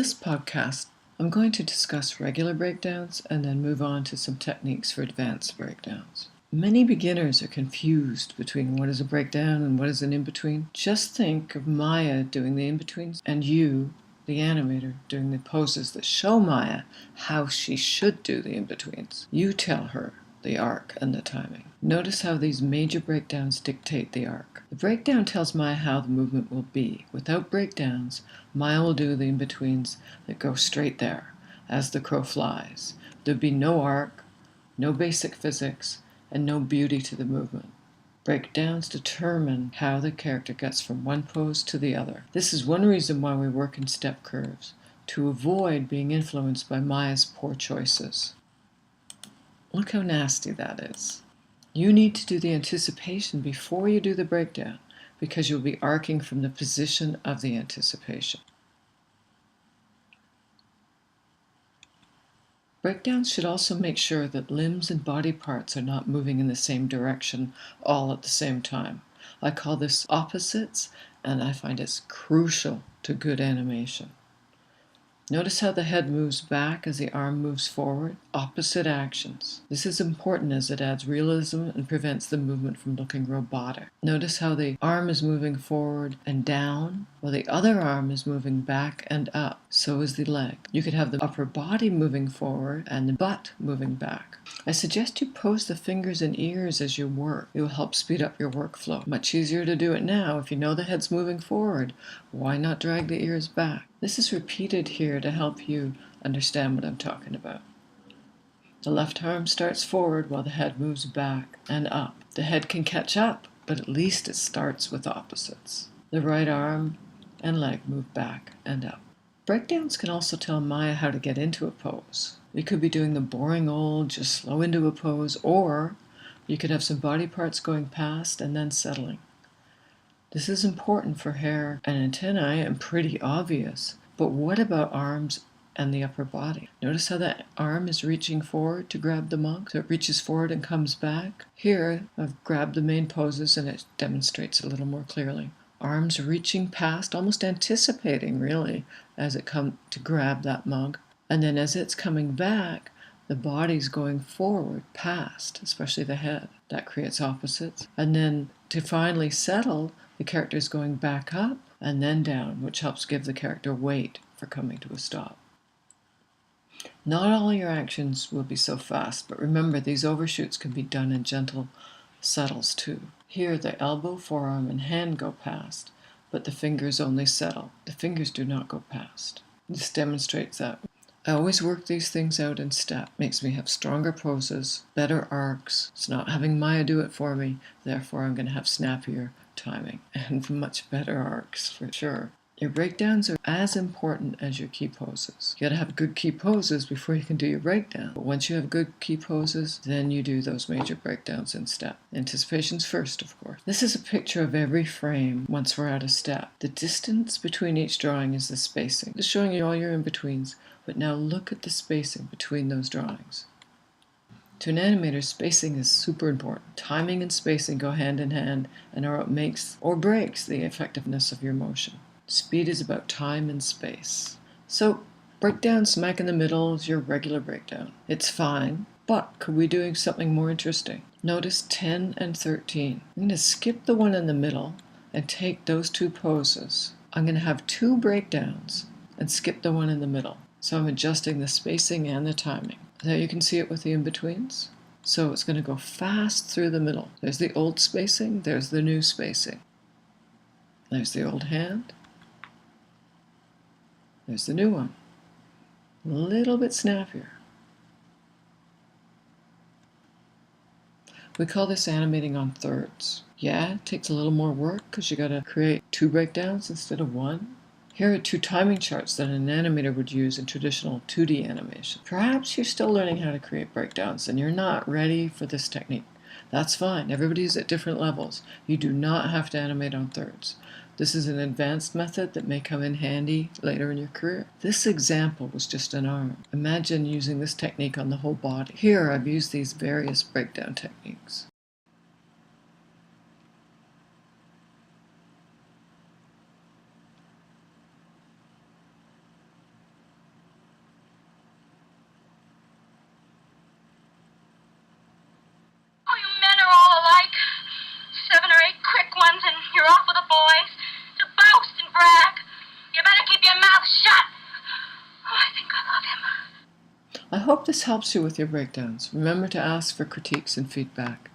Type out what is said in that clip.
this podcast, I'm going to discuss regular breakdowns and then move on to some techniques for advanced breakdowns. Many beginners are confused between what is a breakdown and what is an in-between. Just think of Maya doing the in-betweens and you, the animator, doing the poses that show Maya how she should do the in-betweens. You tell her the arc and the timing. Notice how these major breakdowns dictate the arc. The breakdown tells Maya how the movement will be. Without breakdowns, Maya will do the in-betweens that go straight there, as the crow flies. There'd be no arc, no basic physics, and no beauty to the movement. Breakdowns determine how the character gets from one pose to the other. This is one reason why we work in step curves, to avoid being influenced by Maya's poor choices. Look how nasty that is. You need to do the anticipation before you do the breakdown, because you'll be arcing from the position of the anticipation. Breakdowns should also make sure that limbs and body parts are not moving in the same direction all at the same time. I call this opposites, and I find it's crucial to good animation. Notice how the head moves back as the arm moves forward. Opposite actions. This is important as it adds realism and prevents the movement from looking robotic. Notice how the arm is moving forward and down, while the other arm is moving back and up. So is the leg. You could have the upper body moving forward and the butt moving back. I suggest you pose the fingers and ears as you work. It will help speed up your workflow. Much easier to do it now. If you know the head's moving forward, why not drag the ears back? This is repeated here to help you understand what I'm talking about. The left arm starts forward while the head moves back and up. The head can catch up, but at least it starts with opposites. The right arm and leg move back and up. Breakdowns can also tell Maya how to get into a pose. You could be doing the boring old just slow into a pose, or you could have some body parts going past and then settling. This is important for hair and antennae and pretty obvious, but what about arms and the upper body? Notice how that arm is reaching forward to grab the mug, so it reaches forward and comes back. Here, I've grabbed the main poses and it demonstrates a little more clearly. Arms reaching past, almost anticipating really, as it comes to grab that mug. And then as it's coming back, the body's going forward past, especially the head. That creates opposites. And then to finally settle, the character is going back up and then down, which helps give the character weight for coming to a stop. Not all your actions will be so fast, but remember these overshoots can be done in gentle settles too. Here the elbow, forearm, and hand go past, but the fingers only settle. The fingers do not go past. This demonstrates that. I always work these things out in step. Makes me have stronger poses, better arcs. It's not having Maya do it for me, therefore I'm going to have snappier timing and much better arcs for sure. Your breakdowns are as important as your key poses. You gotta have good key poses before you can do your breakdown. But once you have good key poses, then you do those major breakdowns in step. Anticipation's first, of course. This is a picture of every frame once we're out of step. The distance between each drawing is the spacing. Just showing you all your in-betweens, but now look at the spacing between those drawings. To an animator, spacing is super important. Timing and spacing go hand in hand and are what makes or breaks the effectiveness of your motion. Speed is about time and space. So, breakdown smack in the middle is your regular breakdown. It's fine, but could we do something more interesting? Notice 10 and 13. I'm going to skip the one in the middle and take those two poses. I'm going to have two breakdowns and skip the one in the middle. So I'm adjusting the spacing and the timing. Now you can see it with the in-betweens. So it's going to go fast through the middle. There's the old spacing, there's the new spacing. There's the old hand. There's the new one. A little bit snappier. We call this animating on thirds. Yeah, it takes a little more work because you got to create two breakdowns instead of one. Here are two timing charts that an animator would use in traditional 2D animation. Perhaps you're still learning how to create breakdowns and you're not ready for this technique. That's fine. Everybody's at different levels. You do not have to animate on thirds. This is an advanced method that may come in handy later in your career. This example was just an arm. Imagine using this technique on the whole body. Here I've used these various breakdown techniques. hope this helps you with your breakdowns. Remember to ask for critiques and feedback.